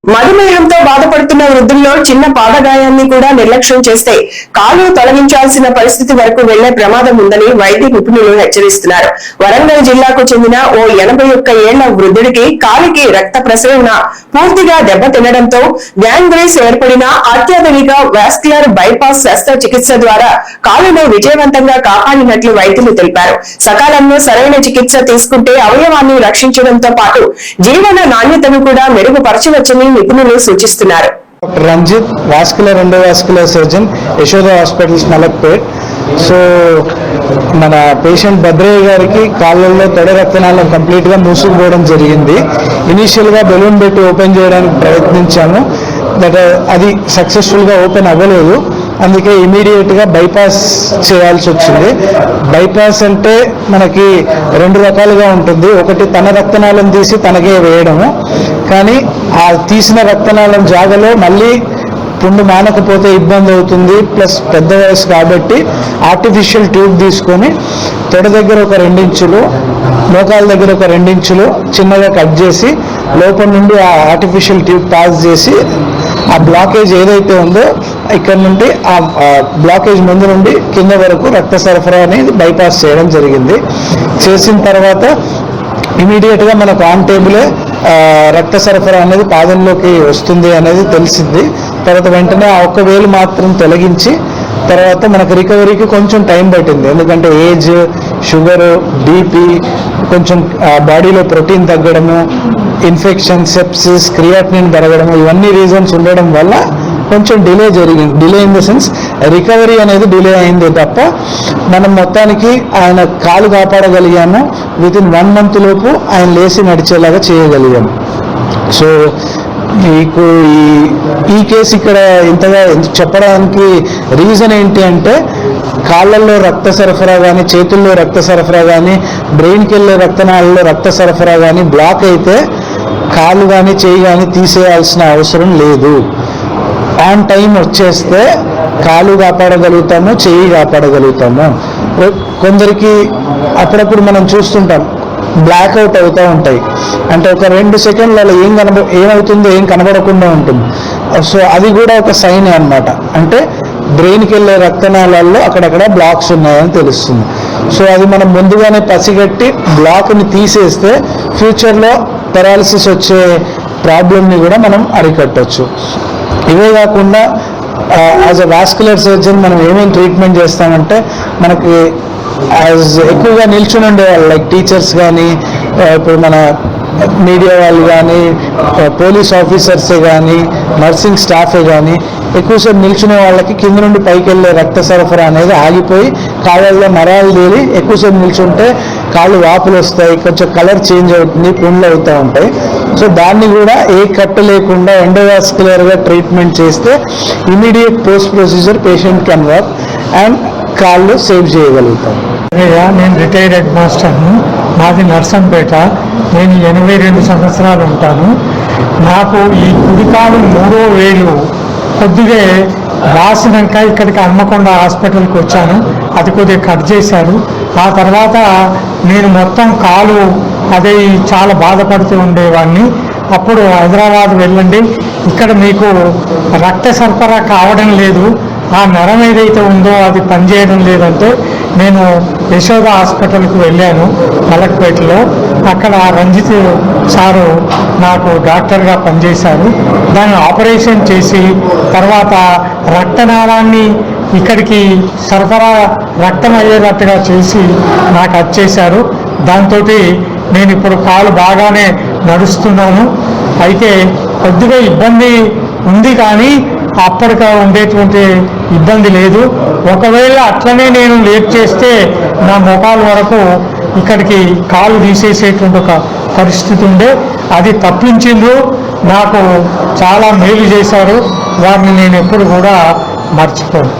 మధుమేహంతో బాధపడుతున్న వృద్ధుల్లో చిన్న పాదగాయాన్ని కూడా నిర్లక్ష్యం చేస్తే కాలు తొలగించాల్సిన పరిస్థితి వరకు వెళ్లే ప్రమాదం ఉందని వైద్య నిపుణులు హెచ్చరిస్తున్నారు. వరంగల్ జిల్లాకు చెందిన ఓ 81 ఏళ్ల వృద్ధుడికి కాలికి రక్త ప్రసరణ పూర్తిగా దెబ్బతినడంతో గ్యాంగ్రీస్ ఏర్పడిన అత్యాధునిక వాస్కులర్ బైపాస్ శస్త్రచికిత్స ద్వారా కాలును విజయవంతంగా కాపాడినట్లు వైద్యులు తెలిపారు. సకాలంలో సరైన చికిత్స తీసుకుంటే అవయవాన్ని రక్షించడంతో పాటు జీవన నాణ్యతను కూడా మెరుగుపరచవచ్చని నిపుణులు సూచిస్తున్నారు. Ranjith vascular endovascular surgeon Yashoda hospitals Malakpet. So మన పేషెంట్ భద్రయ్య గారికి కాళ్ళల్లో తొడ రక్తనాళం కంప్లీట్ గా మూసుకుపోవడం జరిగింది. ఇనీషియల్ గా బెలూన్ పెట్టి ఓపెన్ చేయడానికి ప్రయత్నించాము, అది సక్సెస్ఫుల్ గా ఓపెన్ అవ్వలేదు. అందుకే ఇమీడియట్ గా బైపాస్ చేయాల్సి వచ్చింది. బైపాస్ అంటే మనకి 2 రకాలుగా ఉంటుంది. ఒకటి తన రక్తనాళం తీసి తనకే వేయడము, కానీ ఆ తీసిన రక్తనాళం జాగలో మళ్ళీ పుండు మానకపోతే ఇబ్బంది అవుతుంది. ప్లస్ పెద్ద వయసు కాబట్టి ఆర్టిఫిషియల్ ట్యూబ్ తీసుకొని తొడ దగ్గర ఒక 2 ఇంచులు, మోకాల దగ్గర ఒక 2 ఇంచులు చిన్నగా కట్ చేసి లోపల నుండి ఆ ఆర్టిఫిషియల్ ట్యూబ్ పాస్ చేసి ఆ బ్లాకేజ్ ఏదైతే ఉందో ఇక్కడ నుండి ఆ బ్లాకేజ్ ముందు నుండి కింద వరకు రక్త సరఫరా అనేది బైపాస్ చేయడం జరిగింది. చేసిన తర్వాత ఇమీడియట్ గా మనకు ఆన్ టేబులే రక్త సరఫరా అనేది పాదంలోకి వస్తుంది అనేది తెలిసింది. తర్వాత వెంటనే ఆ 1 వేలు మాత్రం తొలగించి తర్వాత మనకు రికవరీకి కొంచెం టైం పట్టింది. ఎందుకంటే ఏజ్, షుగర్, బీపీ, కొంచెం బాడీలో ప్రోటీన్ తగ్గడము, ఇన్ఫెక్షన్, సెప్సిస్, క్రియాటినిన్ పెరగడము, ఇవన్నీ రీజన్స్ ఉండడం వల్ల కొంచెం డిలే జరిగింది. Delay in the sense recovery అనేది డిలే అయింది తప్ప మనం మొత్తానికి ఆయన కాలు కాపాడగలిగాము. వితిన్ 1 month లోపు ఆయన లేచి నడిచేలాగా చేయగలిగాము. సో మీకు ఈ కేసు ఇక్కడ ఇంతగా చెప్పడానికి రీజన్ ఏంటి అంటే కాళ్ళల్లో రక్త సరఫరా కానీ, చేతుల్లో రక్త సరఫరా కానీ, బ్రెయిన్కి వెళ్ళే రక్తనాళాల్లో రక్త సరఫరా కానీ బ్లాక్ అయితే కాళ్ళు కానీ చేయి కానీ తీసేయాల్సిన అవసరం లేదు. ఆన్ టైం వచ్చేస్తే కాలు కాపాడగలుగుతాము, చెయ్యి కాపాడగలుగుతాము. కొందరికి అప్పుడప్పుడు మనం చూస్తుంటాం బ్లాక్అవుట్ అవుతూ ఉంటాయి. అంటే ఒక 2 సెకండ్లలో ఏమవుతుందో ఏం కనబడకుండా ఉంటుంది. సో అది కూడా ఒక సైన్ అన్నమాట. అంటే బ్రెయిన్కి వెళ్ళే రక్తనాళాల్లో అక్కడక్కడ బ్లాక్స్ ఉన్నాయని తెలుస్తుంది. సో అది మనం ముందుగానే పసిగట్టి బ్లాక్ని తీసేస్తే ఫ్యూచర్లో పెరాలసిస్ వచ్చే ప్రాబ్లమ్ని కూడా మనం అరికట్టవచ్చు. ఇవే కాకుండా యాజ్ అ వాస్కులర్ సర్జన్ మనం ఏమేమి ట్రీట్మెంట్ చేస్తామంటే మనకి ఎక్కువగా నిల్చుని ఉండేవాళ్ళు లైక్ టీచర్స్ కానీ, ఇప్పుడు మన మీడియా వాళ్ళు కానీ, పోలీస్ ఆఫీసర్సే కానీ, నర్సింగ్ స్టాఫే కానీ ఎక్కువసేపు నిల్చునే వాళ్ళకి కింద నుండి పైకి వెళ్ళే రక్త సరఫరా అనేది ఆగిపోయి కాళ్ళల్లో నరాలు తేలి ఎక్కువసేపు నిల్చుంటే కాళ్ళు వాపులు వస్తాయి, కొంచెం కలర్ చేంజ్ అవుతుంది, పుండ్లు అవుతూ ఉంటాయి. సో దాన్ని కూడా ఏ కట్టు లేకుండా ఎండోవాస్కులర్గా ట్రీట్మెంట్ చేస్తే immediate post procedure patient can work and కాళ్ళు సేవ్ చేయగలుగుతాం. నేను రిటైర్డ్ హెడ్ మాస్టర్ను. మాది నర్సంపేట. నేను 82 సంవత్సరాలు ఉంటాను. నాకు ఈ కుడికాలు 3వ వేలు కొద్దిగా రాసినాక ఇక్కడికి హన్మకొండ హాస్పిటల్కి వచ్చాను. అది కొద్దిగా కట్ చేశారు. ఆ తర్వాత నేను మొత్తం కాలు అదే చాలా బాధపడుతూ ఉండేవాడిని. అప్పుడు హైదరాబాద్ వెళ్ళండి, ఇక్కడ మీకు రక్త సరఫరా కావడం లేదు, ఆ నరం ఏదైతే ఉందో అది పనిచేయడం లేదంటే నేను యశోద హాస్పిటల్కి వెళ్ళాను మలక్పేటలో. అక్కడ రంజిత్ సారు నాకు డాక్టర్గా పనిచేశారు. దాన్ని ఆపరేషన్ చేసి తర్వాత రక్తనాళాన్ని ఇక్కడికి సరఫరా రక్తం అయ్యేటట్టుగా చేసి నాకు వచ్చేశారు. దాంతో నేను ఇప్పుడు కాలు బాగానే నడుస్తున్నాను. అయితే కొద్దిగా ఇబ్బంది ఉంది, కానీ అప్పటికి ఉండేటువంటి ఇబ్బంది లేదు. ఒకవేళ అట్లనే నేను లేట్ చేస్తే నా మోకాల వరకు ఇక్కడికి కాలు తీసేసేటువంటి ఒక పరిస్థితి ఉండే. అది తప్పించిండ్రు, నాకు చాలా మేలు చేశారు. వారిని నేను ఎప్పుడు కూడా మర్చిపోను.